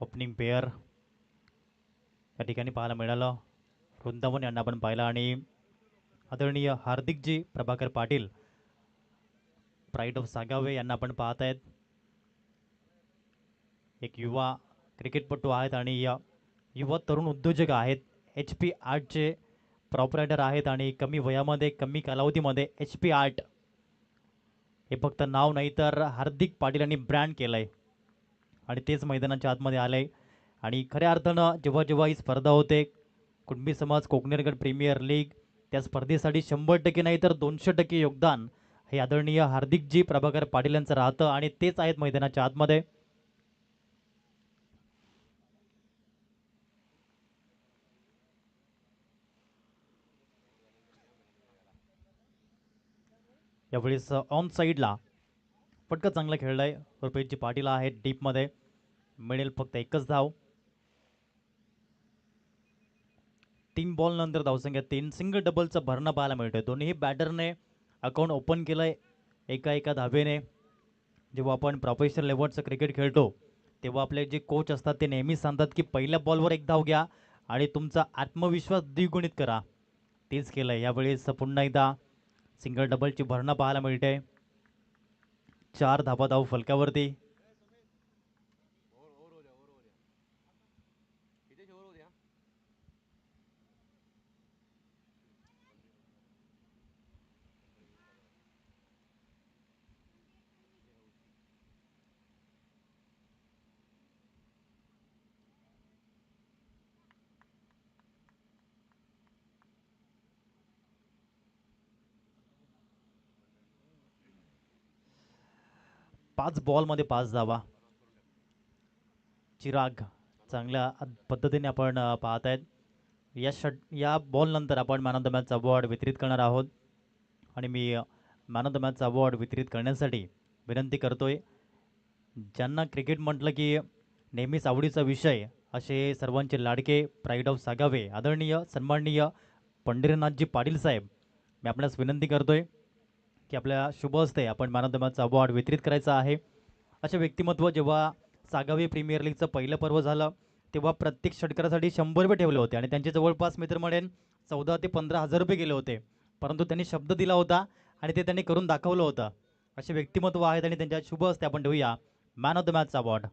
Opening pair या ठिकाणी पाहायला मिळालं. वृंदावन यांना आपण पाहिलं आणि आदरणीय हार्दिकजी प्रभाकर पाटील प्राईड ऑफ सागावे यांना आपण पाहत आहेत. एक युवा क्रिकेटपटू आहेत आणि युवा तरुण उद्योजक आहेत. HP आर्टचे प्रॉपरायटर आहेत आणि कमी वयामध्ये कमी कालावधीमध्ये HP आर्ट हे फक्त नाव नाही तर हार्दिक पाटील यांनी ब्रँड केलं आहे आणि तेच मैदानाच्या आतमध्ये आलं आहे. आणि खऱ्या अर्थानं जेव्हा जेव्हा ही स्पर्धा होते कुणबी समाज कोकणेरगड प्रीमियर लीग त्या स्पर्धेसाठी 100% नाही तर 200% योगदान हे आदरणीय हार्दिकजी प्रभाकर पाटील यांचं राहतं आणि तेच आहेत मैदानाच्या आतमध्ये. यावेळेस ऑन साईडला फटका चांगला खेळलाय. रुपेशजी पाटील आहेत डीपमध्ये, मिळेल फक्त एकच धाव. 3 बॉल नंतर धावसंख्या 3. सिंगल डबलचा भरणा पाहायला मिळतोय. दोन्ही बॅटरने अकाउंट ओपन केलंय एका एका धावेने. जेव्हा आपण प्रोफेशनल लेवलचं क्रिकेट खेळतो तेव्हा आपले जे कोच असतात ते नेहमीच सांगतात की पहिल्या बॉलवर एक धाव घ्या आणि तुमचा आत्मविश्वास द्विगुणित करा. तेच केलंय यावेळेस. पुन्हा एकदा सिंगल डबलची भरणा पाहायला मिळते. 4 धाबा धाव फलकावरती. 5 बॉलमध्ये 5 धावा. चिराग चांगल्या पद्धतीने आपण पाहत आहेत. या बॉल नंतर आपण man of the match award वितरित करणार आहोत आणि मी man of the match award वितरित करण्यासाठी विनंती करतोय ज्यांना क्रिकेट म्हटलं की नेहमीच आवडीचा विषय असे सर्वांचे लाडके प्राईड ऑफ सागावे आदरणीय सन्माननीय पंढरीनाथजी पाटील साहेब, मी आपल्यास विनंती करतोय की आपल्या शुभ हस्ते आपण man of the match award वितरित करायचा आहे. असे व्यक्तिमत्व जेव्हा सागावे प्रीमियर लीगचं पहिलं पर्व झालं तेव्हा प्रत्येक षटकारासाठी 100 रुपये ठेवले होते आणि त्यांचे जवळपास मित्र म्हणेन 14 ते 15 हजार रुपये गेले होते. परंतु त्यांनी शब्द दिला होता आणि ते त्यांनी करून दाखवलं होतं. असे व्यक्तिमत्व आहेत आणि त्यांच्या शुभ हस्ते आपण देऊया man of the match award.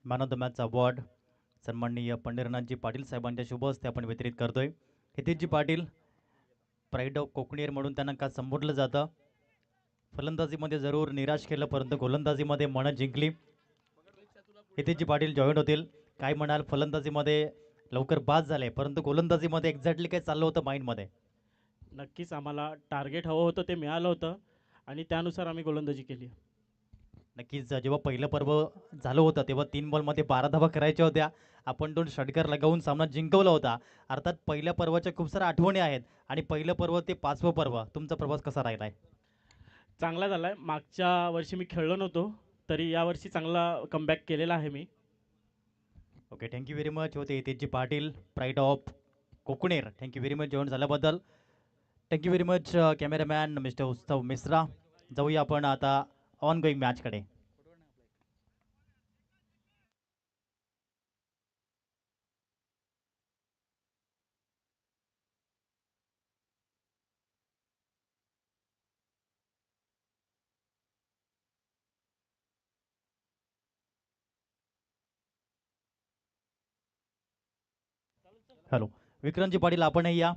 Man of the match award सन्माननीय पंढरीनाथजी पाटील साहेबांच्या शुभ हस्ते आपण वितरित करतोय. हितेशजी पाटील प्राईड ऑफ कोकणेर म्हणून त्यांना का संबोधलं जातं. फलंदाजीमध्ये जरूर निराश केलं परंतु गोलंदाजीमध्ये मनं जिंकली. हितेशजी पाटील जॉईन होतील. काय म्हणाल, फलंदाजीमध्ये लवकर बाद झाले परंतु गोलंदाजीमध्ये एक्झॅक्टली काय चाललं होतं माइंडमध्ये? नक्कीच आम्हाला टार्गेट हवं होतं ते मिळालं होतं आणि त्यानुसार आम्ही गोलंदाजी केली. नक्कीच जेव्हा पहिलं पर्व झालं होतं तेव्हा 3 बॉलमध्ये 12 धावा करायच्या होत्या. आपण 2 षटकार लगावून सामना जिंकवला होता. अर्थात पहिल्या पर्वाच्या खूप साऱ्या आठवणी आहेत आणि पहिलं पर्व ते 5वं पर्व तुमचा प्रवास कसा राहिला आहे? चांगला झाला आहे. मागच्या वर्षी मी खेळलो नव्हतो तरी यावर्षी चांगला कमबॅक केलेला आहे मी. Okay, thank you very much. होते हितेशजी पाटील प्राईड ऑफ कोकणेर. थँक्यू व्हेरी मच जॉईन झाल्याबद्दल. Thank you very much cameraman mister Utsav Mishra. जाऊया आपण आता ऑन गोईंग मॅचकडे. हॅलो विक्रांतजी पाटील, आपणही या.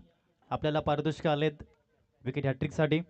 आपल्याला पारितोषिक आलेत विकेट हॅट्रिकसाठी.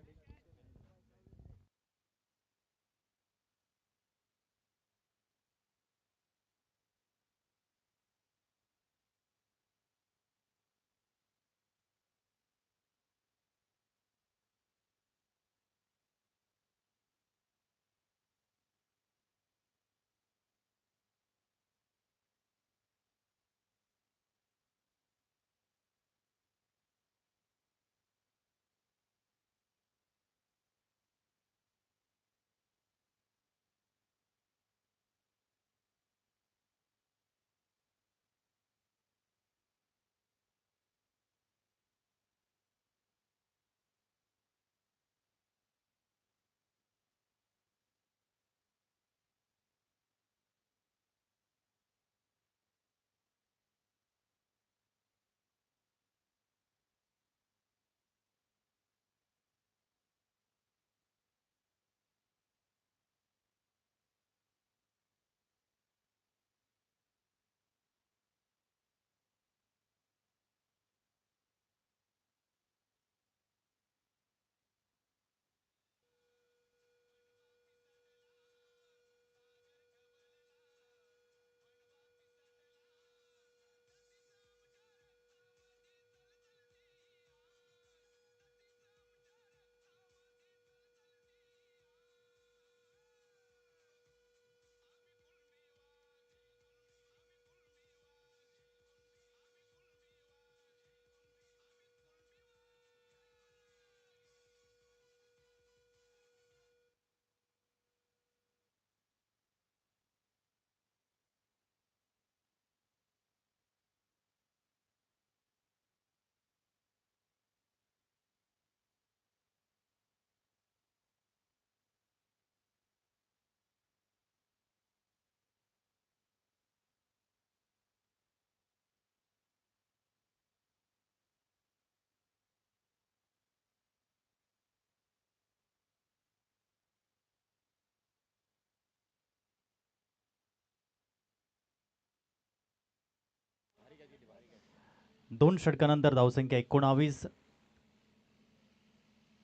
2 षटकानंतर धावसंख्या 19.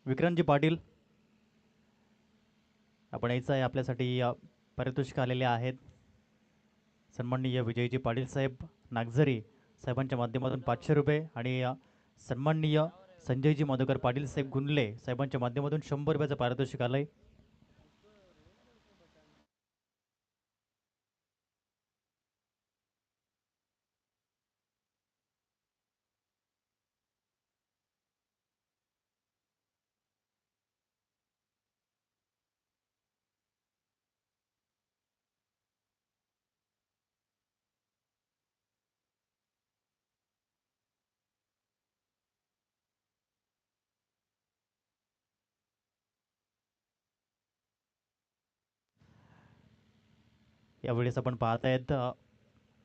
विक्रांतजी पाटील आपण यायचं आहे आपल्यासाठी पारितोषिक आलेले आहेत. सन्माननीय विजयजी पाटील साहेब नागझरी साहेबांच्या माध्यमातून 500 रुपये आणि सन्माननीय संजयजी मधुकर पाटील साहेब गुंडले साहेबांच्या माध्यमातून 100 रुपयाचं पारितोषिक आलंय. यावेळेस आपण पाहत आहेत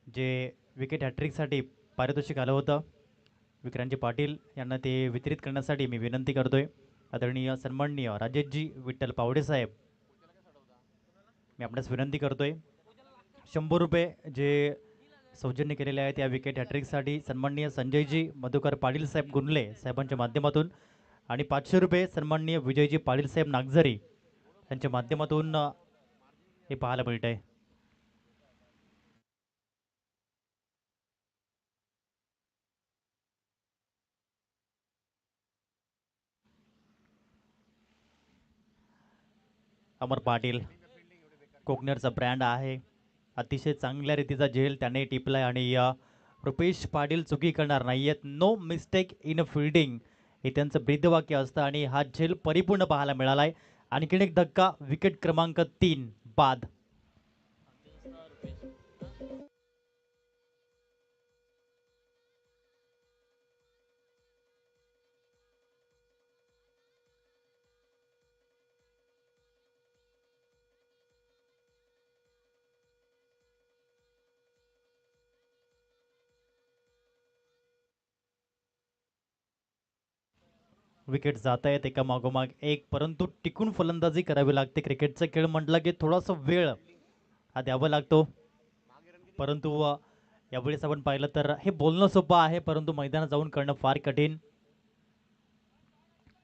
जे विकेट हॅट्रिकसाठी पारितोषिक आलं होतं विक्रांतजी पाटील यांना ते वितरित करण्यासाठी मी विनंती करतोय. आदरणीय सन्माननीय राजेशजी विठ्ठल पावडे साहेब मी आपणास विनंती करतोय 100 रुपये जे सौजन्य केलेले आहेत या विकेट हॅट्रिकसाठी सन्माननीय संजयजी मधुकर पाटील साहेब गुंडले साहेबांच्या माध्यमातून आणि 500 रुपये सन्माननीय विजयजी पाटील साहेब नागझरी यांच्या माध्यमातून हे पाहायला मिळत आहे. अमर पाटील कोकणेरचा ब्रँड आहे. अतिशय चांगल्या रीतीचा झेल त्याने टिपलाय आणि रुपेश पाटील चुकी करणार नाहीयेत. नो मिस्टेक इन फिल्डिंग हे त्यांचं ब्रीदवाक्य असतं आणि हा झेल परिपूर्ण पाहायला मिळालाय. आणखीन एक धक्का विकेट क्रमांक 3 बाद. विकेट जात आहेत एका मागोमाग एक, परंतु टिकून फलंदाजी करावी लागते. क्रिकेटचा खेळ म्हटला की थोडासा वेळ हा द्यावा लागतो, परंतु यावेळेस आपण पाहिलं तर हे बोलणं सोपं आहे परंतु मैदानात जाऊन करणं फार कठीण.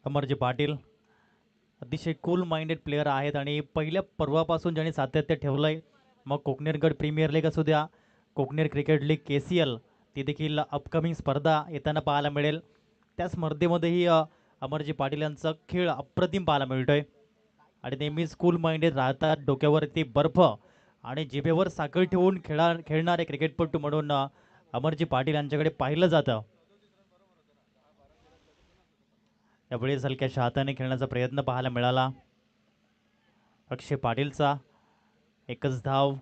अमरजी पाटील अतिशय कूल माइंडेड प्लेयर आहेत आणि पहिल्या पर्वापासून ज्यांनी सातत्य ठेवलंय, मग कोकणेर गड प्रीमियर लीग असू द्या, कोकणेर क्रिकेट लीग KCL ती देखील अपकमिंग स्पर्धा येताना पाहायला मिळेल. त्या स्पर्धेमध्येही अमरजी पाटील यांचा खेळ अप्रतिम पाहायला मिळतोय आणि नेहमीच कूल माइंडेड राहतात. डोक्यावरती बर्फ आणि जिभेवर साखर ठेवून खेळणारे क्रिकेटपटू म्हणून अमरजी पाटील यांच्याकडे पाहिलं जातं. यावेळी हलक्याच्या हाताने खेळण्याचा प्रयत्न पाहायला मिळाला. अक्षय पाटीलचा एकच धाव.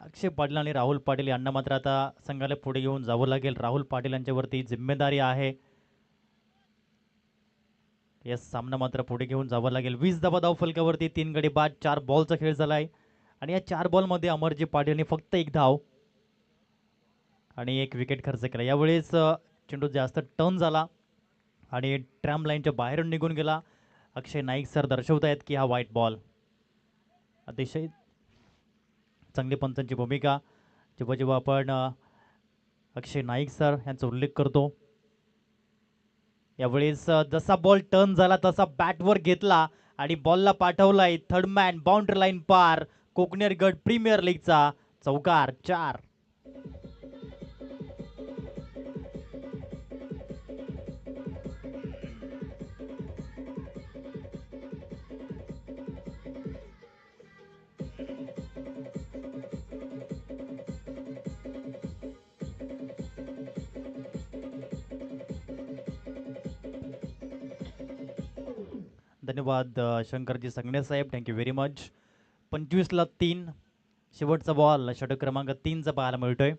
अक्षय पाटील आणि राहुल पाटील यांना मात्र आता संघाला पुढे घेऊन जावं लागेल. राहुल पाटील यांच्यावरती जिम्मेदारी आहे. या सामना मात्र पुढे घेऊन जावं लागेल. 20 धावा धाव फलकावरती 3 गडी बाद. 4 बॉलचा खेळ झालाय आणि या 4 बॉलमध्ये अमरजी पाटील यांनी फक्त 1 धाव आणि 1 विकेट खर्च केला. यावेळेस चेंडू जास्त टर्न झाला आणि ट्रॅम लाईनच्या बाहेरून निघून गेला. अक्षय नाईक सर दर्शवत आहेत की हा व्हाईट बॉल. अतिशय चांगली पंचांची भूमिका जेव्हा जेव्हा आपण अक्षय नाईक सर यांचा उल्लेख करतो. यावेळेस जसा बॉल टर्न झाला तसा बॅटवर घेतला आणि बॉलला पाठवलाय थर्ड मॅन बाउंड्री लाईन पार. कोकणेर गड प्रीमियर लीगचा चौकार 4. धन्यवाद शंकरजी संगणे साहेब, थँक्यू व्हेरी मच. 25ला 3 शेवटचा बॉल षटक क्रमांक 3चा पाहायला मिळतोय.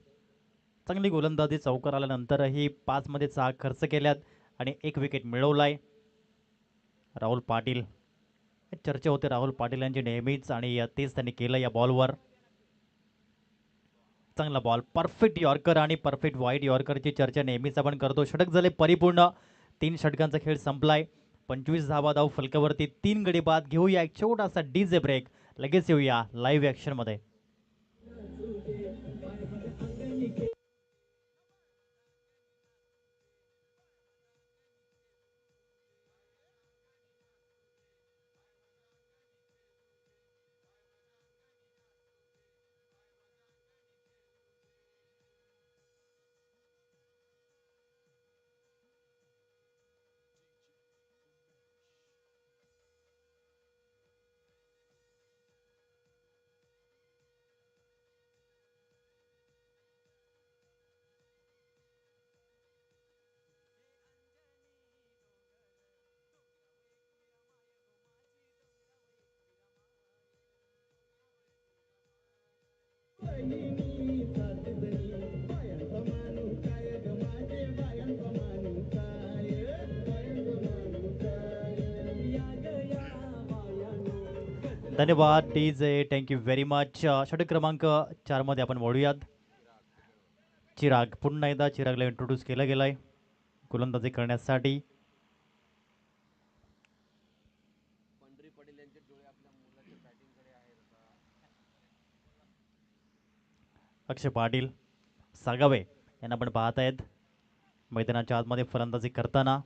चांगली गोलंदाजी चौकार आल्यानंतरही 5 मध्ये 6 खर्च केल्यात आणि 1 विकेट मिळवलाय. राहुल पाटील चर्चा होते राहुल पाटील यांची नेहमीच आणि तेच त्यांनी केलं या बॉलवर. चांगला बॉल, परफेक्ट यॉर्कर आणि परफेक्ट वाईड यॉर्करची चर्चा नेहमीच आपण करतो. षटक झाले परिपूर्ण. 3 षटकांचा खेळ संपलाय. 25 धावा धाव फलकावरती 3 गडी बाद. घेऊया एक छोटासा डीजे ब्रेक, लगेच येऊया लाईव्ह ॲक्शन मध्ये. धन्यवाद डीजे, थँक्यू व्हेरी मच. षटक क्रमांक 4 मध्ये आपण वळूयात. चिराग, पुन्हा एकदा चिरागला इंट्रोड्यूस केलं गेलंय गोलंदाजी करण्यासाठी. अक्षय पाटील, सागावे यांना आपण पाहत आहेत मैदानाच्या आतमध्ये फलंदाजी करताना.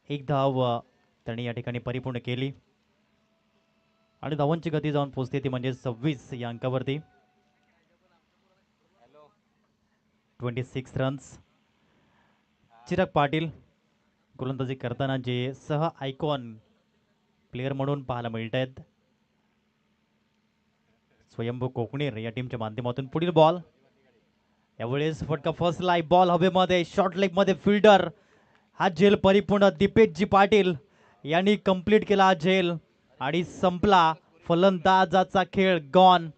एक धाव त्यांनी या ठिकाणी परिपूर्ण केली आणि धावांची गती जाऊन पोहोचते ती म्हणजे 26 या अंकावरती. 26 रन्स. चिराग पाटील गोलंदाजी करताना जे सह आयकॉन प्लेयर म्हणून पाहायला मिळत आहेत. स्वयंभू कोकणीर या टीमच्या माध्यमातून पुढील बॉल. यावेळेस फटका फसलाय, बॉल हवेमध्ये, शॉर्ट लेग मध्ये फिल्डर. हा झेल परिपूर्ण दीपेशजी पाटील यांनी कंप्लीट केला हा झेल आणि संपला फलंदाजाचा खेळ. गॉन.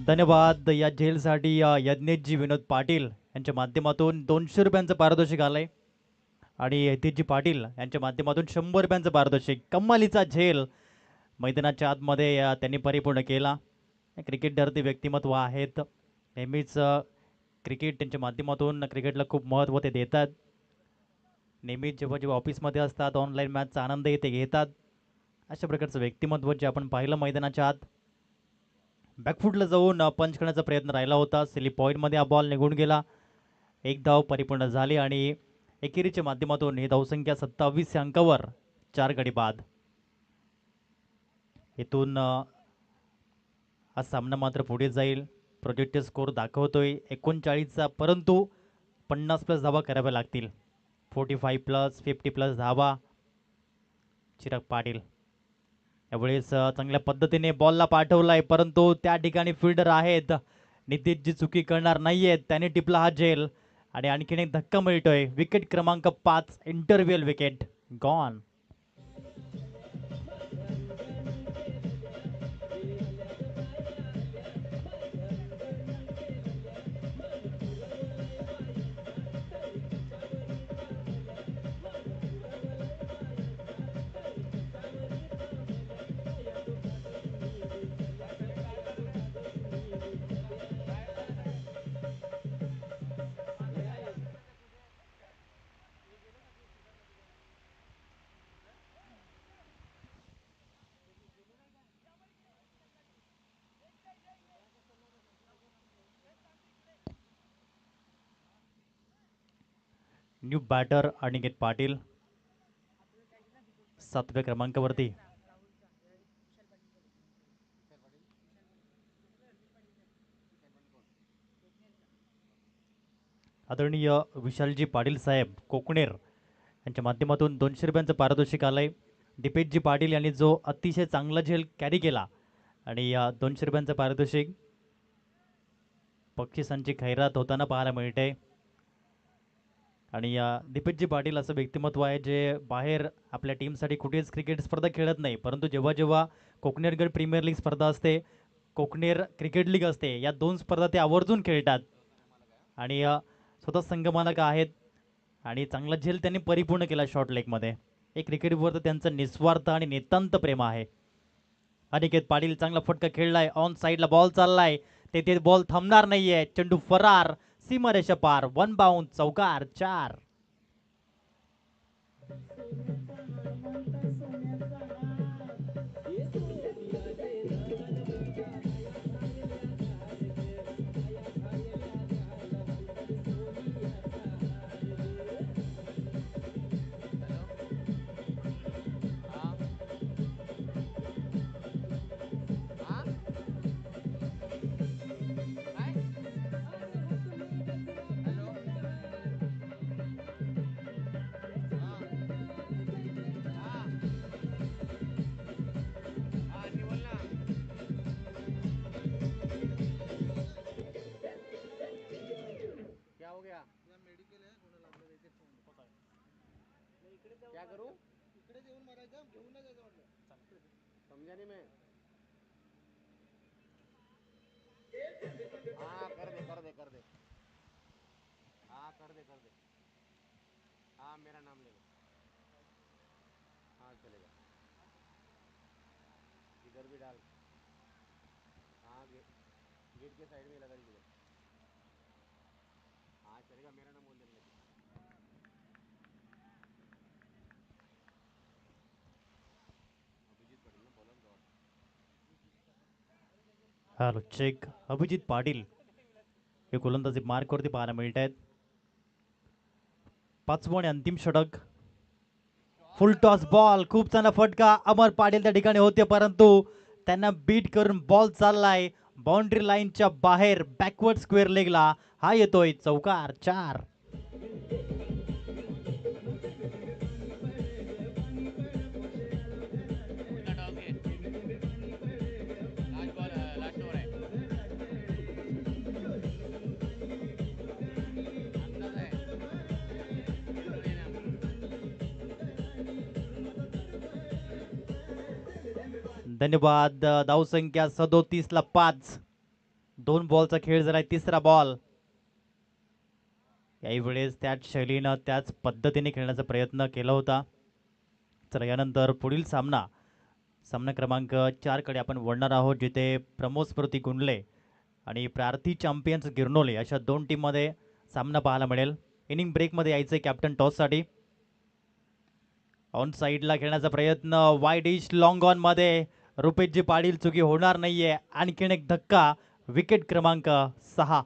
धन्यवाद या झेलसाठी यज्ञेशजी विनोद पाटील यांच्या माध्यमातून 200 रुपयांचं पारितोषिक आलंय आणि यतीशजी पाटील यांच्या माध्यमातून 100 रुपयांचं पारितोषिक. कमालीचा झेल मैदानाच्या आतमध्ये त्यांनी परिपूर्ण केला. क्रिकेट धरती व्यक्तिमत्व आहेत, नेहमीच क्रिकेट त्यांच्या माध्यमातून क्रिकेटला खूप महत्त्व ते देतात. नेहमीच जेव्हा जेव्हा ऑफिसमध्ये असतात ऑनलाईन मॅचचा आनंदही ते घेतात. अशा प्रकारचं व्यक्तिमत्व जे आपण पाहिलं मैदानाच्या आत. बॅकफुटला जाऊन पंच करण्याचा प्रयत्न राहिला होता. स्लिप पॉईंटमध्ये हा बॉल निघून गेला. एक धाव परिपूर्ण झाली आणि एकेरीच्या माध्यमातून ही धावसंख्या 27 या अंकावर 4 गडी बाद. इथून हा सामना मात्र पुढे जाईल. प्रोजेक्टेड स्कोर दाखवतोय 39चा, परंतु 50+ धावा कराव्या लागतील. 45+, 50+ धावा. चिराग पाटील यावेळेस चांगल्या पद्धतीने बॉलला पाठवलाय, परंतु त्या ठिकाणी फिल्डर आहेत. नितीशजी चुकी करणार नाहीयेत, त्याने टिपला हा झेल आणि आणखीन एक धक्का मिळतोय. विकेट क्रमांक 5, interval wicket. Gone. New batter Aniket Patil 7व्या क्रमांकावरती. आदरणीय विशालजी पाटील साहेब कोकणेर यांच्या माध्यमातून 200 रुपयांचं पारितोषिक आलंय. दीपेशजी पाटील यांनी जो अतिशय चांगला झेल कॅरी केला आणि 200 रुपयांचं पारितोषिक बक्षिसांची खैरात होताना पाहायला मिळते. आणि दीपेशजी पाटील असं व्यक्तिमत्व आहे जे बाहेर आपल्या टीमसाठी कुठेच क्रिकेट स्पर्धा खेळत नाही, परंतु जेव्हा जेव्हा कोकणेरगड प्रीमियर लीग स्पर्धा असते, कोकणेर क्रिकेट लीग असते, या 2 स्पर्धा ते आवर्जून खेळतात आणि स्वतः संघमालक आहेत आणि चांगला झेल त्यांनी परिपूर्ण केला शॉर्ट लेगमध्ये. एक क्रिकेटवर तर त्यांचं निस्वार्थ आणि नितांत प्रेम आहे. अनिकेत पाटील चांगला फटका खेळलाय, ऑन साईडला बॉल चाललाय, तेथे बॉल थांबणार नाहीये. चेंडू फरार, सीमारेषा पार, 1 बाउंड, चौकार, 4. क्या करूं समझा नहीं मैं हाँ कर दे कर दे कर दे हाँ कर दे हाँ मेरा नाम ले लो हाँ चलेगा इधर भी डाल हाँ गेट के साइड में लगा दीजिए हाँ चलेगा मेरा नाम बोल देना लेकिन अभिजीत पटेल ना बॉलर गॉड हॅलो चेक. अभिजित पाटील हे गोलंदाजी मार्कवरती पाहायला मिळत आहेत. 5वं आणि अंतिम षटक. फुल टॉस बॉल, खूप चांगला फटका. अमर पाटील त्या ठिकाणी होते, परंतु त्यांना बीट करून बॉल चाललाय बाउंड्री लाईनच्या बाहेर बॅकवर्ड स्क्वेअर लेगला. हा येतोय चौकार. 4. लास्ट बॉल लास्ट ओवर है अंदाज है धन्यवाद. धावसंख्या 37ला 5. 2 बॉलचा खेळ झालाय. तिसरा बॉल. याही वेळेस त्याच शैलीनं त्याच पद्धतीने खेळण्याचा प्रयत्न केला होता. चला यानंतर पुढील सामना सामना क्रमांक 4 कडे आपण वळणार आहोत, जिथे प्रमोद स्मृती गुंडले आणि प्रार्थी चॅम्पियन्स गिरनोले अशा 2 टीममध्ये सामना पाहायला मिळेल. इनिंग ब्रेकमध्ये यायचं कॅप्टन टॉससाठी. ऑन साईडला खेळण्याचा प्रयत्न. वाईड इश लॉंग ऑन मध्ये रुपेशजी पाटील. चुकी होणार नाहीये. आणखीन एक धक्का. विकेट क्रमांक 6.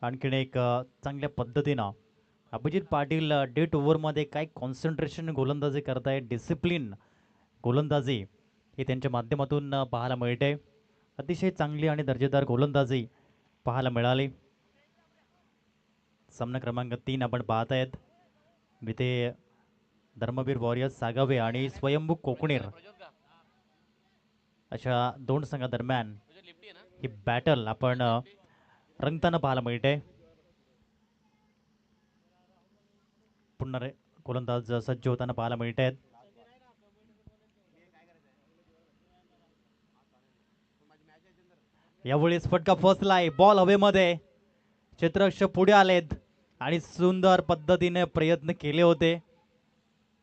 आणखीन एक चांगल्या पद्धतीनं अभिजित पाटील डेट ओव्हरमध्ये काय कॉन्सन्ट्रेशन गोलंदाजी करताय, डिसिप्लिन गोलंदाजी हे त्यांच्या माध्यमातून पाहायला मिळते. अतिशय चांगली आणि दर्जेदार गोलंदाजी पाहायला मिळाली. सामना क्रमांक 3 आपण पाहत आहेत. इथे धर्मवीर वॉरियर्स सागावे आणि स्वयंभू कोकणेर अशा 2 संघादरम्यान लिफ्टी है ना ही बॅटल आपण रंगताना पाहायला मिळते. पुन्हा गोलंदाज सज्ज होताना पाहायला मिळत आहेत. यावेळेस फटका फसलाय. बॉल हवेमध्ये. क्षेत्ररक्षक पुढे आलेत आणि सुंदर पद्धतीने प्रयत्न केले होते.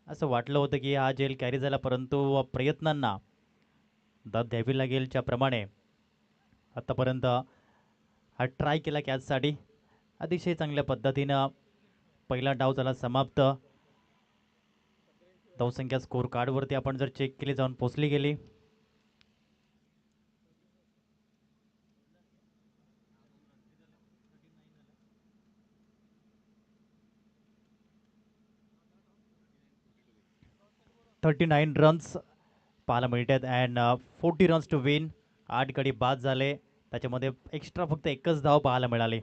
असं वाटलं होतं की हा जेल कॅरी झाला, परंतु प्रयत्नांना दाद द्यावी लागेल. ज्याप्रमाणे आतापर्यंत हा ट्राय केला कॅचसाठी. अतिशय चांगल्या पद्धतीनं पहिला डाव झाला समाप्त. धावसंख्या स्कोर कार्डवरती आपण जर चेक केली जाऊन पोचली गेली. $39 रन्स पाहायला मिळतात अँड 40 रन्स टू विन. 8 गडी बाद झाले, त्याच्यामध्ये एक्स्ट्रा फक्त एकच धाव पाहायला मिळाली.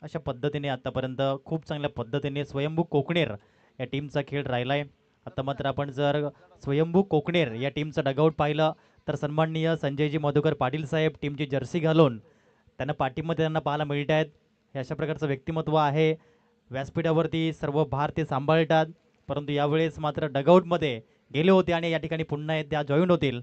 अशा पद्धतीने आतापर्यंत खूप चांगल्या पद्धतीने स्वयंभू कोकणेर या टीमचा खेळ राहिला आहे. आता मात्र आपण जर स्वयंभू कोकणेर या टीमचं डगआउट पाहिलं तर सन्माननीय संजयजी मधुकर पाटील साहेब टीमची जर्सी घालून त्यांना पाठीमध्ये त्यांना पाहायला मिळत आहेत. हे अशा प्रकारचं व्यक्तिमत्व आहे. व्यासपीठावरती सर्व भार ते सांभाळतात, परंतु यावेळेस मात्र डगआउटमध्ये गेले होते आणि या ठिकाणी पुन्हा त्या जॉईन होतील.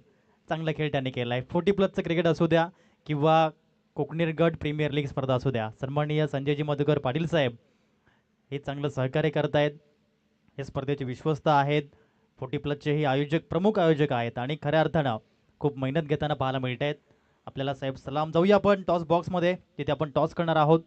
चांगला खेळ त्यांनी केला आहे. 40+ क्रिकेट असू द्या किंवा कोकणेर गट प्रीमियर लीग स्पर्धा असू द्या, सन्माननीय संजयजी मधुकर पाटील साहेब हे चांगलं सहकार्य करत आहेत. हे स्पर्धेचे विश्वस्त आहेत. 40+चे हे आयोजक प्रमुख आयोजक आहेत आणि खऱ्या अर्थानं खूप मेहनत घेताना पाहायला मिळत आहेत. आपल्याला साहेब सलाम. जाऊया आपण टॉस बॉक्समध्ये, तिथे आपण टॉस करणार आहोत.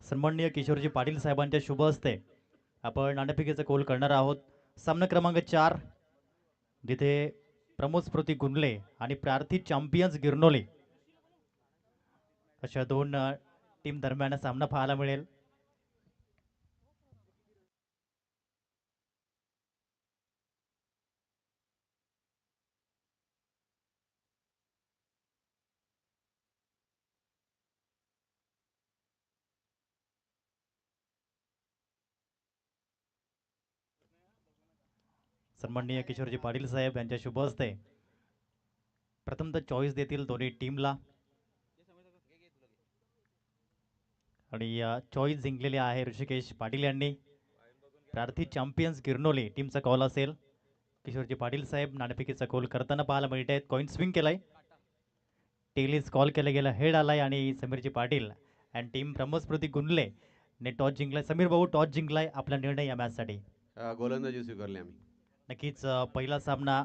सन्माननीय किशोरजी पाटील साहेबांच्या शुभ हस्ते आपण नाणेफेकीचा कोल करणार आहोत. सामना क्रमांक 4, जिथे प्रमोद स्मृती गुंडले आणि प्रार्थी चॅम्पियन्स गिरनोली अशा दोन टीम दरम्यान सामना पाहायला मिळेल. सन्माननीय किशोरजी पाटील साहेब यांच्या शुभ हस्ते प्रथमतः चॉईस देतील दोन्ही टीमला आणि चॉईस जिंकलेली आहे ऋषिकेश पाटील यांनी. प्रार्थी चॅम्पियन्स गिरनोली टीमचा कॉल असेल. किशोरजी पाटील साहेब नाणेफेकीचा कॉल करताना पाहायला मिळत आहेत. कॉईन स्विंग केलाय, टेलिस कॉल केलं गेलं, हेड आलाय आणि समीरजी पाटील अँड टीम प्रमोद स्मृती गुंडले ने टॉस जिंकलाय. समीर भाऊ, टॉस जिंकलाय, आपला निर्णय या मॅचसाठी. गोलंदाजी स्वीकारली आम्ही. नक्कीच पहिला सामना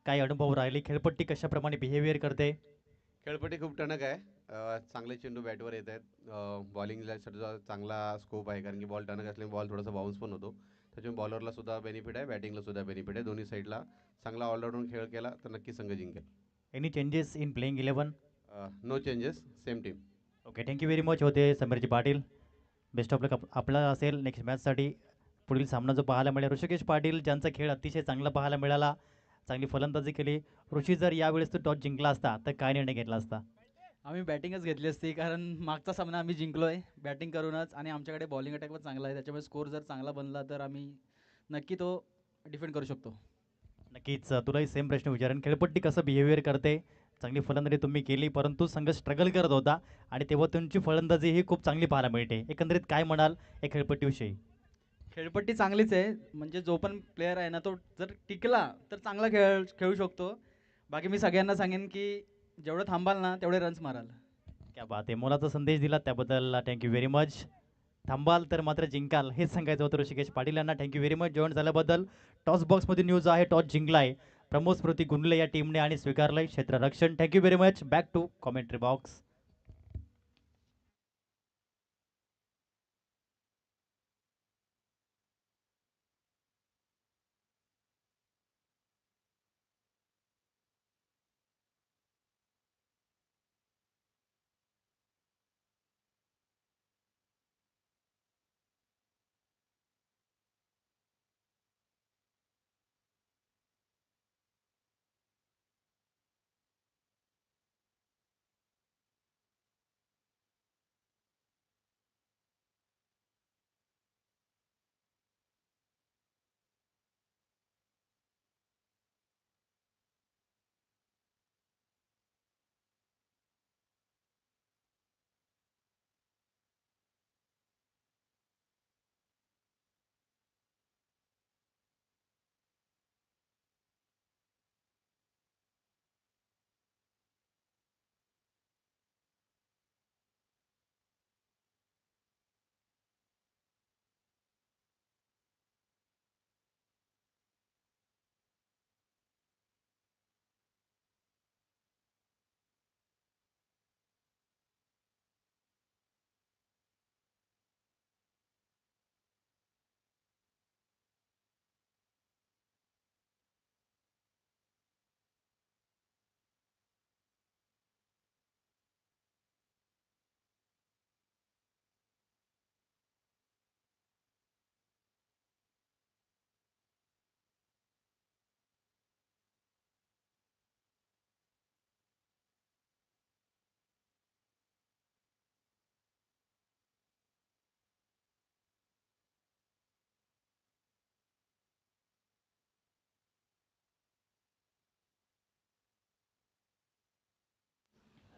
काय अनुभव राहिले, खेळपट्टी कशाप्रमाणे बिहेवियर करते? खेळपट्टी खूप टणक आहे. चांगले चेंडू बॅटवर येत आहेत. बॉलिंगला सुद्धा चांगला स्कोप आहे, कारण की बॉल टणक असल्यामुळे बॉल थोडासा बाउन्स पण होतो. त्याच्यामुळे बॉलरला सुद्धा बेनिफिट आहे, बॅटिंगला सुद्धा बेनिफिट आहे. दोन्ही साईडला चांगला ऑलराऊंड खेळ केला तर नक्की संघ जिंकेल. Any changes in playing 11? No changes, same team. Okay, thank you very much होते समीरजी पाटील. बेस्ट ऑफ लक आपला असेल नेक्स्ट मॅचसाठी. पुढील सामना जो पाहायला मिळेल ऋषिकेश पाटील, ज्यांचा खेळ अतिशय चांगला पाहायला मिळाला, चांगली फलंदाजी केली. ऋषी, जर यावेळेस तू टॉस जिंकला असता तर काय निर्णय घेतला असता? आम्ही बॅटिंगच घेतली असती, कारण मागचा सामना आम्ही जिंकलोय बॅटिंग करूनच आणि आमच्याकडे बॉलिंग अटॅक पण चांगला आहे. त्याच्यामुळे स्कोर जर चांगला बनला तर आम्ही नक्की तो डिफेंड करू शकतो. नक्कीच तुलाही सेम प्रश्न विचारेन. खेळपट्टी कसं बिहेवियर करते? चांगली फलंदाजी तुम्ही केली, परंतु संघ स्ट्रगल करत होता आणि तेव्हा तुमची फलंदाजी ही खूप चांगली पाहायला मिळते. एकंदरीत काय म्हणाल या खेळपट्टीविषयी? खेळपट्टी चांगलीच आहे, म्हणजे जो पण प्लेअर आहे ना तो जर टिकला तर चांगला खेळू शकतो. बाकी मी सगळ्यांना सांगेन की जेवढं थांबाल ना तेवढे रन्स माराल. क्या बात आहे, मोलाचा संदेश दिला त्याबद्दल थँक्यू व्हेरी मच. थांबाल तर मात्र जिंकाल हे सांगायचं होतं ऋषिकेश पाटील यांना. थँक्यू व्हेरी मच जॉईन झाल्याबद्दल. टॉस बॉक्समध्ये न्यूज आहे, टॉस जिंकलाय प्रमोद स्मृती गुंडले या टीमने आणि स्वीकारलंय क्षेत्ररक्षण. Thank you very much. Back to commentary box.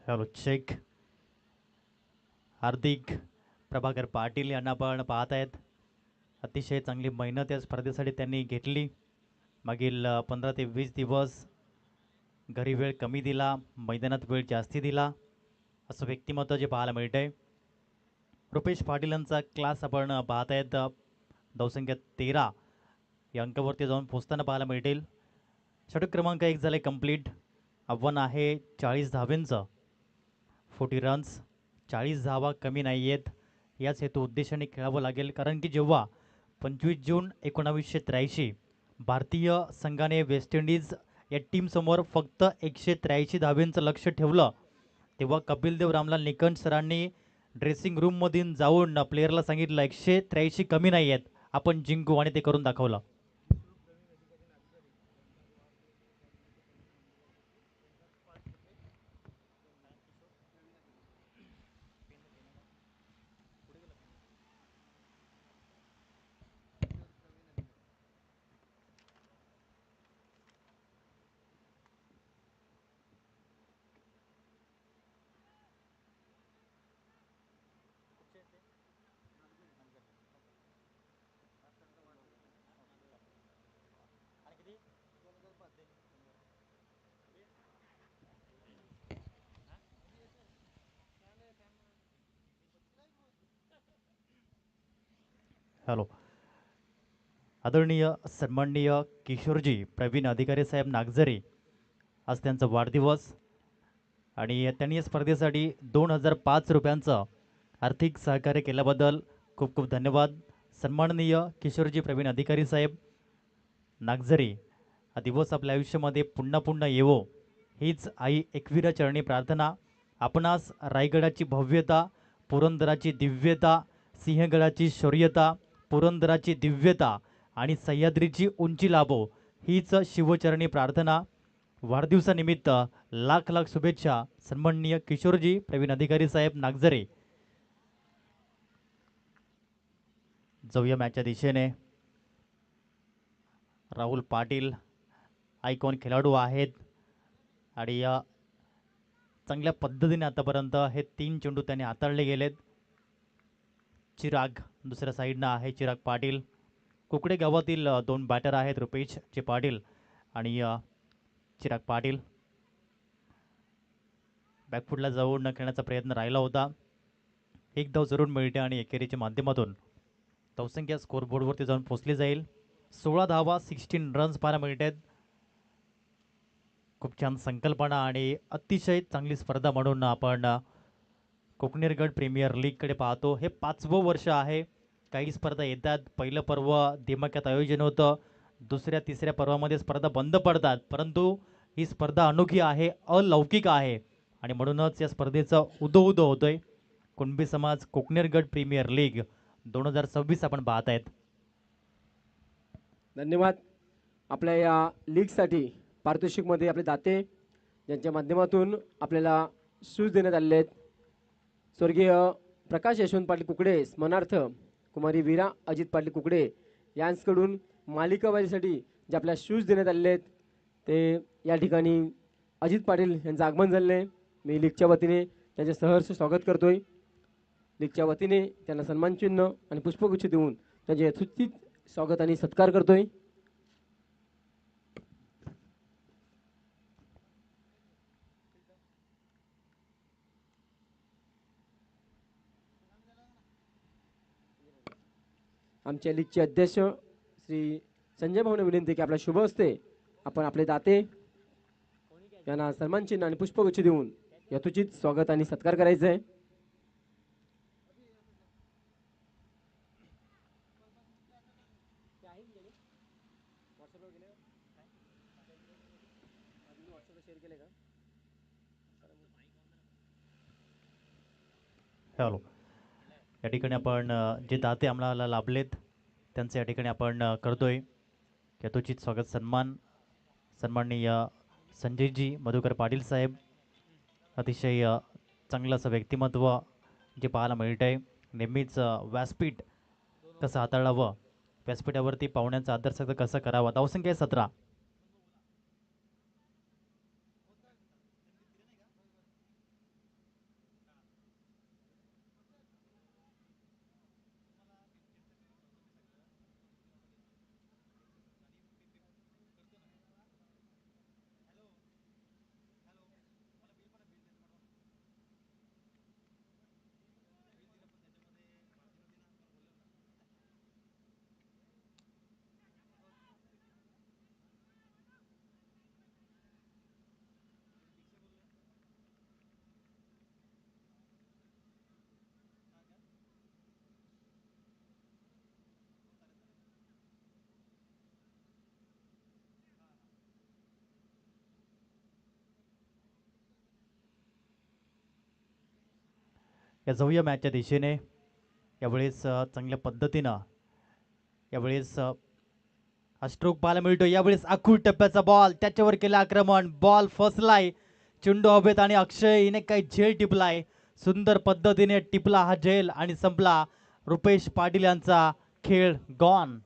Hello check. Hardik Prabhakar Patil यांना आपण पाहत आहेत. अतिशय चांगली मेहनत या स्पर्धेसाठी त्यांनी घेतली. मागील 15 ते 20 दिवस घरी वेळ कमी दिला, मैदानात वेळ जास्ती दिला, असं व्यक्तिमत्व जे पाहायला मिळतंय. रुपेश पाटील यांचा क्लास आपण पाहत आहेत. धावसंख्या 13 या अंकावरती जाऊन पोचताना पाहायला मिळतील. षटक क्रमांक 1 झाले कंप्लीट. आव्हान आहे 40 धावेंचं. 40 रन्स, 40 धावा कमी नाही आहेत. याच हेतू उद्देशाने खेळावं लागेल, कारण की जेव्हा 25 जून 1983 भारतीय संघाने वेस्ट इंडिज या टीमसमोर फक्त 183 धावेंचं लक्ष ठेवलं, तेव्हा कपिल देव रामलाल निकंज सरांनी ड्रेसिंग रूममधून जाऊन प्लेयरला सांगितलं 183 कमी नाही आहेत, आपण जिंकू, आणि ते करून दाखवलं. हॅलो. आदरणीय सन्माननीय किशोरजी प्रवीण अधिकारी साहेब नागझरे, आज त्यांचा वाढदिवस, आणि त्यांनी या स्पर्धेसाठी 2005 रुपयांचं आर्थिक सहकार्य केल्याबद्दल खूप खूप धन्यवाद. सन्माननीय किशोरजी प्रवीण अधिकारी साहेब नागझरे, हा दिवस आपल्या आयुष्यामध्ये पुन्हा पुन्हा येवो हीच आई एकविरा चरणी प्रार्थना. आपणास रायगडाची भव्यता, पुरंदराची दिव्यता, सिंहगडाची शौर्यता, पुरंदराची दिव्यता आणि सह्याद्रीची उंची लाभो हीच शिवचरणी प्रार्थना. वाढदिवसानिमित्त लाख लाख शुभेच्छा सन्माननीय किशोरजी प्रवीण अधिकारी साहेब नागझरे. जाऊया मॅचच्या दिशेने. राहुल पाटील आयकॉन खेळाडू आहेत, आणि या चांगल्या पद्धतीने आतापर्यंत हे 3 चेंडू त्यांनी हाताळले गेलेत. चिराग दुसऱ्या साईडनं आहे, चिराग पाटील. कुकडे गावातील 2 बॅटर आहेत, रुपेश चे पाटील आणि चिराग पाटील. बॅकफुटला जाऊन खेळण्याचा प्रयत्न राहिला होता. एक धाव जरूर मिळते आणि एकेरीच्या माध्यमातून धावसंख्या स्कोरबोर्डवरती जाऊन पोचली जाईल. 16 धावा, 16 रन्स पाहायला मिळत आहेत. खूप छान संकल्पना आणि अतिशय चांगली स्पर्धा म्हणून आपण कोकणेरगड प्रीमियर लीगकडे पाहतो. हे 5वं वर्ष आहे. काही स्पर्धा येतात, पहिलं पर्व दिमाक्यात आयोजन होतं, दुसऱ्या तिसऱ्या पर्वामध्ये स्पर्धा बंद पडतात, परंतु ही स्पर्धा अनोखी आहे, अलौकिक आहे, आणि म्हणूनच या स्पर्धेचं उदो उदो होतोय. कुणबी समाज कोकणेरगड प्रीमियर लीग 2026 आपण पाहत आहेत. धन्यवाद. आपल्या या लीगसाठी पारितोषिकमध्ये आपले दाते, ज्यांच्या माध्यमातून आपल्याला शूज देण्यात आलेले आहेत. स्वर्गीय प्रकाश यशवंत पाटील कुकडे स्मरणार्थ कुमारी वीरा अजित पाटील कुकडे यांच्याकडून मालिकाबाजीसाठी जे आपल्या शूज देण्यात आलेले आहेत, ते या ठिकाणी अजित पाटील यांचं आगमन झालेलं आहे. मी लीगच्या वतीने त्यांचे सहर्ष स्वागत करतोय. लीगच्या वतीने त्यांना सन्मानचिन्ह आणि पुष्पगुच्छ देऊन त्यांचे यथोचित स्वागत आणि सत्कार करतोय. आमच्या लीगचे अध्यक्ष श्री संजय भाऊने विनंती की आपला शुभ असते आपण आपले दाते यांना सन्मानचिन्ह आणि पुष्पगुच्छ देऊन यथोचित स्वागत आणि सत्कार करायचा आहे. हॅलो. या ठिकाणी आपण जे दाते आम्हाला लाभलेत त्यांचं या ठिकाणी आपण करतोय यथोचित स्वागत सन्मान. सन्माननीय संजयजी मधुकर पाटील साहेब, अतिशय चांगलं असं व्यक्तिमत्व जे पाहायला मिळत आहे. नेहमीच व्यासपीठ कसं हाताळावं, व्यासपीठावरती पाहुण्यांचा आदर कसं करावा. धावसंख्या 17. या जाऊया मॅचच्या दिशेने. यावेळेस चांगल्या पद्धतीनं यावेळेस हा स्ट्रोक पाहायला मिळतो. यावेळेस आखूड टप्प्याचा बॉल, त्याच्यावर केलं आक्रमण, बॉल फसलाय, चेंडू हवेत आणि अक्षय हिने काही झेल टिपलाय. सुंदर पद्धतीने टिपला हा झेल आणि संपला. रुपेश पाटील यांचा खेळ गॉन.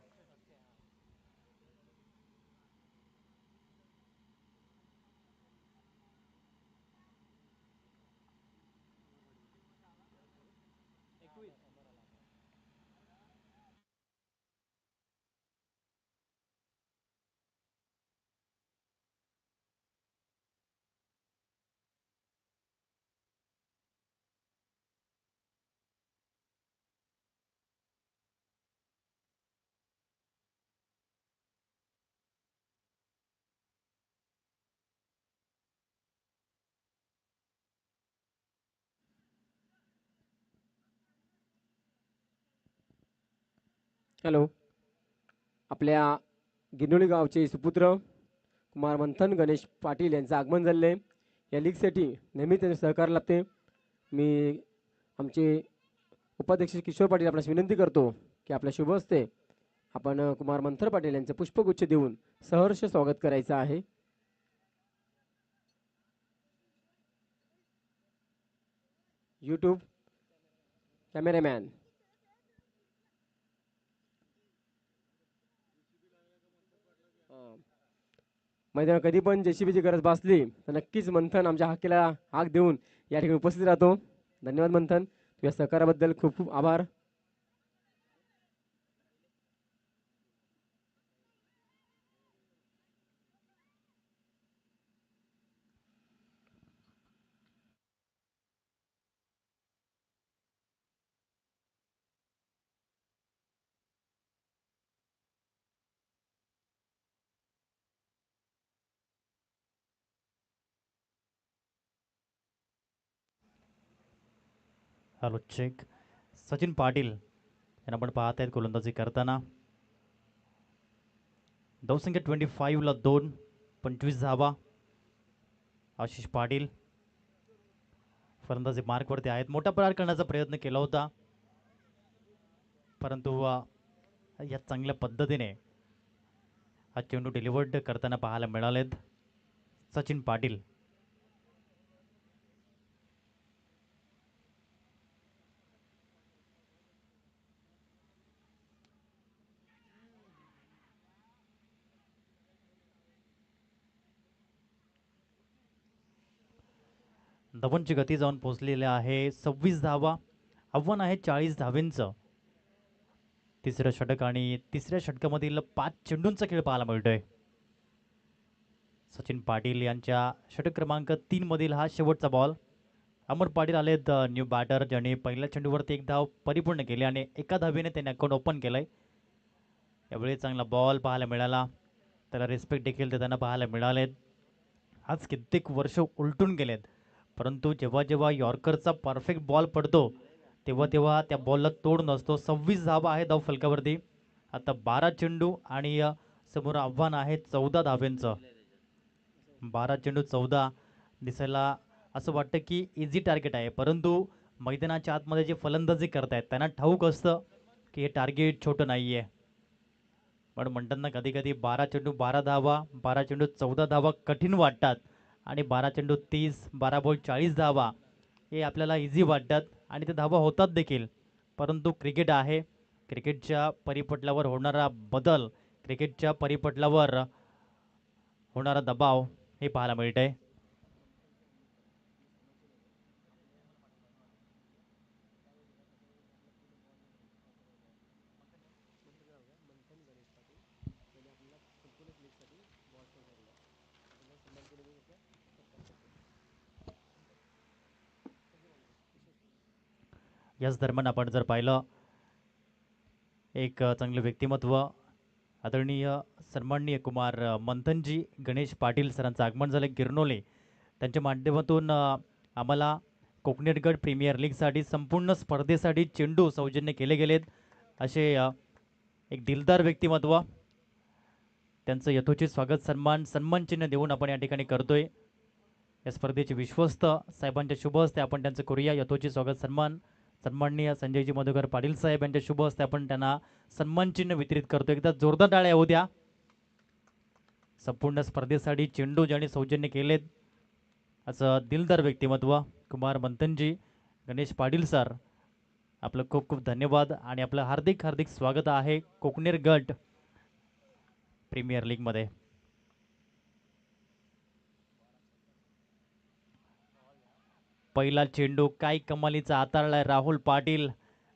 हॅलो. आपल्या गिरनोळी गावचे सुपुत्र कुमार मंथन गणेश पाटील यांचं आगमन झाले. या लीगसाठी नेहमी त्यांनी सहकार लाभते. मी आमचे उपाध्यक्ष किशोर पाटील आपल्यास विनंती करतो की आपल्या शुभ हस्ते आपण कुमार मंथन पाटील यांचे पुष्पगुच्छ देऊन सहर्ष स्वागत करायचं आहे. यूट्यूब कॅमेरामॅन मैदानात कधी पण जेसीबीची गरज भासली तर नक्कीच मंथन आमच्या हाकेला हाक देऊन या ठिकाणी उपस्थित राहतो. धन्यवाद मंथन, तुझ्या सहकाराबद्दल खूप खूप आभार. Hello check. सचिन पाटील यांना आपण पाहत आहेत गोलंदाजी करताना. धावसंख्या 25ला 2, 25 धावा. आशिष पाटील फलंदाजी मार्कवरती आहेत. मोठा प्रहार करण्याचा प्रयत्न केला होता, परंतु या चांगल्या पद्धतीने हा चेंडू डिलिव्हर्ड करताना पाहायला मिळालेत सचिन पाटील. धवनची गती जाऊन पोहोचलेली आहे 26 धावा. आव्हान आहे 40 धावेंचं. तिसरं षटक आणि तिसऱ्या षटकामधील 5 चेंडूंचा खेळ पाहायला मिळतोय. सचिन पाटील यांच्या षटक क्रमांक 3 मधील हा शेवटचा बॉल. अमर पाटील आलेत न्यू बॅटर, ज्यांनी पहिल्या चेंडूवरती एक धाव परिपूर्ण केली आणि एका धावेने त्यांनी अकाउंट ओपन केलंय. यावेळी चांगला बॉल पाहायला मिळाला, त्याला रिस्पेक्ट देखील देताना पाहायला मिळालेत. आज कित्येक वर्ष उलटून गेलेत, परंतु जेव्हा जेव्हा यॉर्करचा परफेक्ट बॉल पडतो तेव्हा तेव्हा त्या बॉलला तोड नसतो. 26 धावा आहे धाव फलकावरती. आता 12 चेंडू आणि समोर आव्हान आहे 14 धावेंचं. 12 चेंडू 14 दिसायला असं वाटतं की इझी टार्गेट आहे, परंतु मैदानाच्या आतमध्ये जे फलंदाजी करतायत त्यांना ठाऊक असतं की हे टार्गेट छोटं नाही आहे. पण म्हणतात ना, कधी कधी 12 चेंडू 12 धावा, 12 चेंडू 14 धावा कठीण वाटतात आणि 12 चेंडू 30, 12 बॉल 40 धावा हे आपल्याला इझी वाटतात आणि ते धावा होतात देखील. परंतु क्रिकेट आहे, क्रिकेटच्या परिपटलावर होणारा बदल, क्रिकेटच्या परिपटलावर होणारा दबाव हे पाहायला मिळत आहे. याच दरम्यान आपण जर पाहिलं, एक चांगलं व्यक्तिमत्व आदरणीय सन्माननीय कुमार मंथनजी गणेश पाटील सरांचं आगमन झालं गिरनोले. त्यांच्या माध्यमातून आम्हाला कोकणेरगड प्रीमियर लीगसाठी संपूर्ण स्पर्धेसाठी चेंडू सौजन्य केले गेलेत. असे एक दिलदार व्यक्तिमत्व, त्यांचं यथोचित स्वागत सन्मानचिन्ह देऊन आपण या ठिकाणी करतोय. या स्पर्धेचे विश्वस्त साहेबांच्या शुभ हस्ते आपण त्यांचं करूया यथोचित स्वागत सन्मान. सन्माननीय संजयजी मधुकर पाटील साहेब यांच्या शुभ हस्ते आपण त्यांना सन्मान चिन्ह वितरित करतो. एकदा जोरदार टाळ्या होऊ द्या. संपूर्ण स्पर्धेसाठी चेंडू ज्यांनी सौजन्य केलेत असं दिलदार व्यक्तिमत्व कुमार मंथनजी, गणेश पाटील सर, आपलं खूप खूप धन्यवाद आणि आपलं हार्दिक हार्दिक स्वागत आहे कोकणेर गट प्रीमियर लीगमध्ये. पहिला चेंडू काय कमालीचा हाताळलाय राहुल पाटील,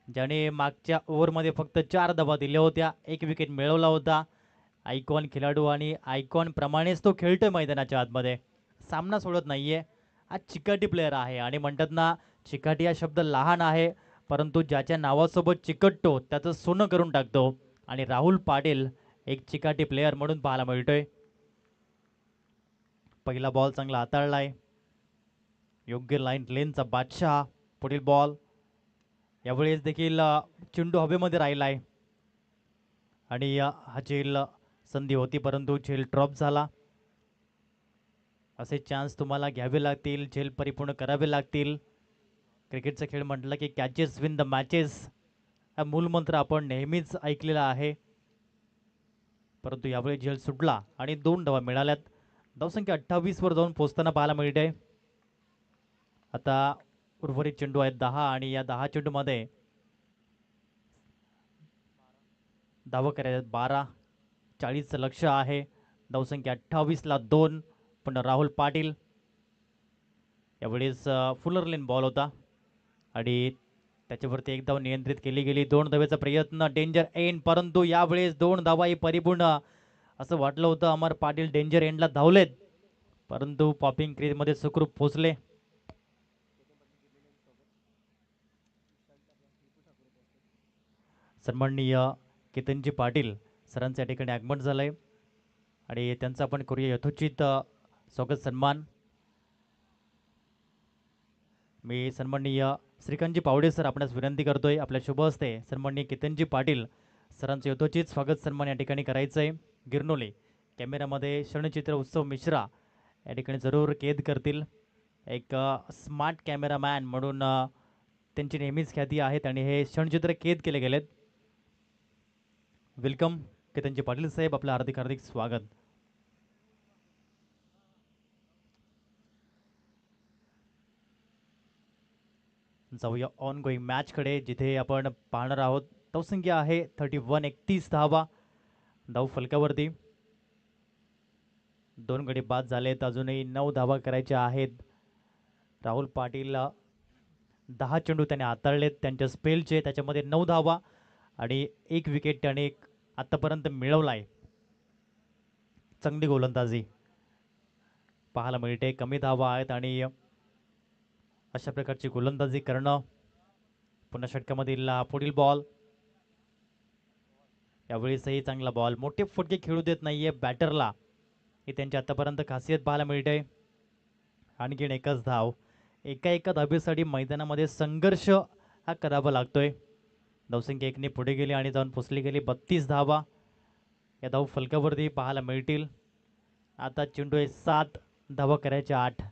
ज्याने मागच्या ओव्हरमध्ये फक्त 4 धावा दिल्या होत्या, 1 विकेट मिळवला होता. आयकॉन खेळाडू आणि आयकॉन प्रमाणेच तो खेळतोय मैदानाच्या आतमध्ये, सामना सोडत नाहीये. हा चिकाटी प्लेअर आहे आणि म्हणतात ना, चिकाटी हा शब्द लहान आहे परंतु ज्याच्या नावासोबत चिकटतो त्याचं सोनं करून टाकतो आणि राहुल पाटील एक चिकाटी प्लेअर म्हणून पाहायला मिळतोय. पहिला बॉल चांगला हाताळलाय, योग्य लेनचा बादशाह. पुढील बॉल यावेळेस देखील चेंडू हवेमध्ये राहिलाय आणि हा झेल संधी होती परंतु झेल ड्रॉप झाला. असे चान्स तुम्हाला घ्यावे लागतील, झेल परिपूर्ण करावे लागतील. क्रिकेटचा खेळ म्हटलं की कॅचेस विन द मॅचेस हा मूलमंत्र आपण नेहमीच ऐकलेला आहे, परंतु यावेळी झेल सुटला आणि 2 धावा मिळाल्यात. धावसंख्या 28 वर जाऊन पोहोचताना पाहायला मिळते. आता उर्वरित चेंडू आहेत 10 आणि या 10 चेंडूमध्ये धावा करायच्यात 12. 40चं लक्ष आहे. धावसंख्या 28ला 2. पण राहुल पाटील यावेळेस फुलर लेन बॉल होता आणि त्याच्यावरती एक धाव नियंत्रित केली गेली. 2 धावेचा प्रयत्न, डेंजर एंड, परंतु यावेळेस 2 धावा ही परिपूर्ण. असं वाटलं होतं अमर पाटील डेंजर एंडला धावलेत परंतु पॉपिंग क्रीजमध्ये सुखरूप पोहोचले. सन्माननीय केतनजी पाटील सरांचं या ठिकाणी आगमन झालंय आणि त्यांचं आपण करूया यथोचित स्वागत सन्मान. मी सन्माननीय श्रीकांतजी पावडे सर आपणास विनंती करतोय आपल्या शुभ हस्ते सन्माननीय केतनजी पाटील सरांचं यथोचित स्वागत सन्मान या ठिकाणी करायचं आहे. गिरनोले कॅमेरामध्ये क्षणचित्र उत्सव मिश्रा या ठिकाणी जरूर कैद करतील. एक स्मार्ट कॅमेरामॅन म्हणून त्यांची नेहमीच ख्याती आहे आणि हे क्षणचित्र कैद केले गेलेत. वेलकम केतनजी पाटील साहेब, आपलं हार्दिक हार्दिक स्वागत. जाऊया ऑन गोईंग मॅचकडे जिथे आपण पाहणार आहोत. धावसंख्या आहे 31, 31 धावा धाव फलकावरती. 2 गडी बाद झालेत, अजूनही 9 धावा करायच्या आहेत. राहुल पाटील 10 चेंडू त्याने हाताळलेत त्यांच्या स्पेलचे, त्याच्यामध्ये 9 धावा आणि 1 विकेट त्याने आतापर्यंत मिळवलाय. चांगली गोलंदाजी पाहायला मिळते, कमी धावा आहेत आणि अशा प्रकारची गोलंदाजी करणं. पुन्हा षटकामधील पुढील बॉल, यावेळेसही चांगला बॉल, मोठे फटके खेळू देत नाहीये बॅटरला, ही त्यांची आतापर्यंत खासियत पाहायला मिळते. आणखीन एकच धाव, एका धावेसाठी मैदानामध्ये संघर्ष हा करावा लागतोय. धावसंख्या 1ने पुढे गेली आणि जाऊन पोचली गेली 32 धावा या धाव फलकावरती पाहायला मिळतील. आता चेंडू आहे 7, धावा करायच्या 8.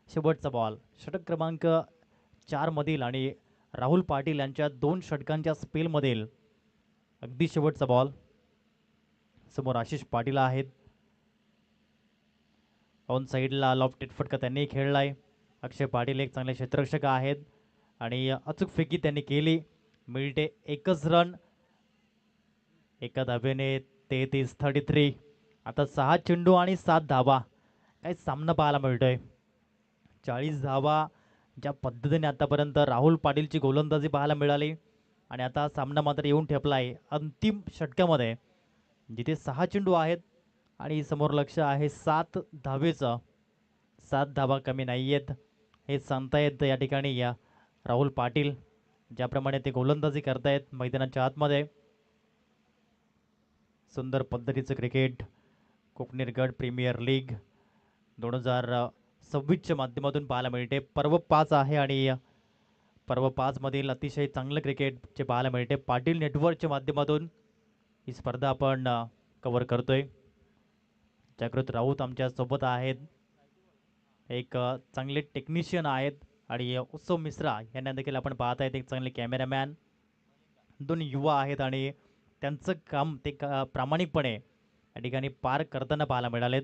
शेवटचा बॉल षटक क्रमांक 4 मधील आणि राहुल पाटील यांच्या 2 षटकांच्या स्पेलमधील अगदी शेवटचा बॉल. समोर आशिष पाटील आहेत, ऑन साईडला लॉफ्टेड फटका त्यांनी खेळलाय. अक्षय पाटील एक चांगले क्षेत्ररक्षक आहेत आणि अचूक फेकी त्यांनी केली. मिळते 1च रन, एका धावेने 33. आता 6 चेंडू आणि 7 धावा, काही सामना पाहायला मिळतोय. 40 धावा ज्या पद्धतीने आतापर्यंत राहुल पाटीलची गोलंदाजी पाहायला मिळाली आणि आता सामना मात्र येऊन ठेपलाय अंतिम षटकामध्ये जिथे 6 चेंडू आहेत आणि समोर लक्ष आहे 7 धावेचं. 7 धावा कमी नाही आहेत हे सांगतायत या ठिकाणी या राहुल पाटील, ज्याप्रमाणे ते गोलंदाजी करतायत मैदानाच्या आतमध्ये. सुंदर पद्धतीचं क्रिकेट कोकणेर गट प्रीमियर लीग 2026च्या माध्यमातून पाहायला मिळते. पर्व 5 आहे आणि पर्व 5 मधील अतिशय चांगलं क्रिकेट जे पाहायला मिळते. पाटील नेटवर्कच्या माध्यमातून ही स्पर्धा आपण कव्हर करतोय. जागृत राऊत आमच्या सोबत आहेत एक चांगले टेक्निशियन आहेत आणि उत्सव मिश्रा यांना देखील आपण पाहत आहेत एक चांगले कॅमेरामॅन. दोन युवा आहेत आणि त्यांचं काम ते प्रामाणिकपणे या ठिकाणी पार करताना पाहायला मिळालेत.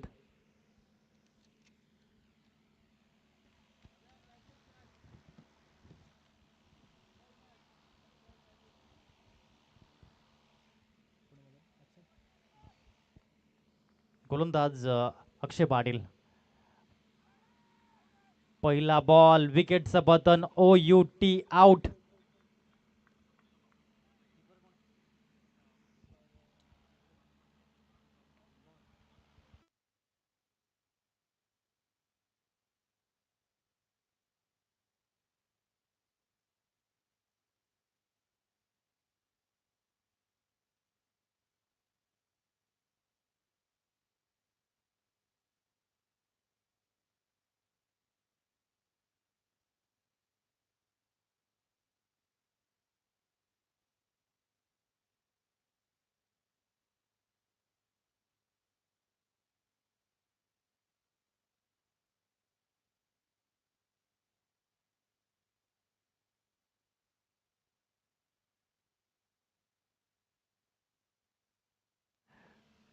गोलंदाज अक्षय पाटील. पहिला बॉल विकेटचं पतन OUT आउट.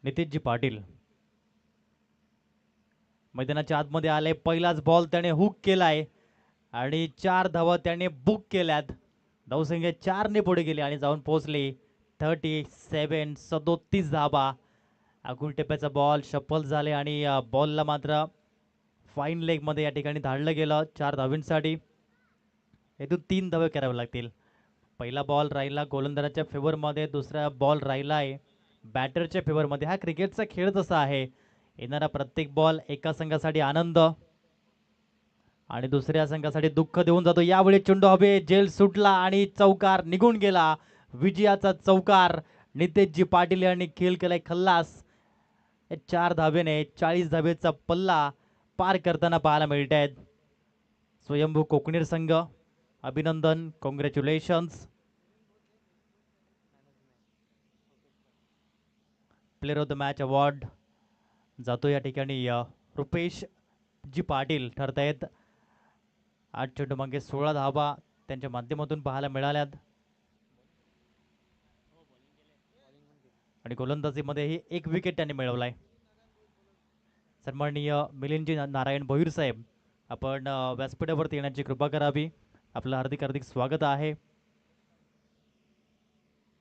नितेशजी पाटील मैदानाच्या आतमध्ये आले. पहिलाच बॉल त्याने हुक केलाय आणि 4 धावा त्याने बुक केल्यात. धावसंख्या 4 ने पुढे गेली आणि जाऊन पोहोचले 37 धावा. अकुल टेप्याचा बॉल शफल झाले आणि बॉलला मात्र फाईन लेग मध्ये या ठिकाणी धाडलं गेलं 4 धावींसाठी. येथून 3 धावे करावे लागतील. पहिला बॉल राहिला गोलंदाजाच्या फेवरमध्ये, दुसरा बॉल राहिलाय बॅटरच्या फेवरमध्ये. हा क्रिकेटचा खेळ तसा आहे. येणारा प्रत्येक बॉल एका संघासाठी आनंद आणि दुसऱ्या संघासाठी दुःख देऊन जातो. यावेळी चेंडू हवे जेल सुटला आणि चौकार निघून गेला. विजयाचा चौकार नितेशजी पाटील यांनी खेळ केलाय खल्लास. 4 धावेने 40 धावेचा पल्ला पार करताना पाहायला मिळत आहेत. स्वयंभू कोकणीर संघ अभिनंदन, congratulations. Player of the match award जातो या ठिकाणी रुपेश जी पाटील ठरतायत. 8 चेंडू मागे 16 धावा त्यांच्या माध्यमातून पाहायला मिळाल्यात आणि गोलंदाजीमध्येही 1 विकेट त्यांनी मिळवलाय. सन्माननीय मिलिंदजी नारायण भोईर साहेब, आपण व्यासपीठावरती येण्याची कृपा करावी. आपलं हार्दिक स्वागत आहे.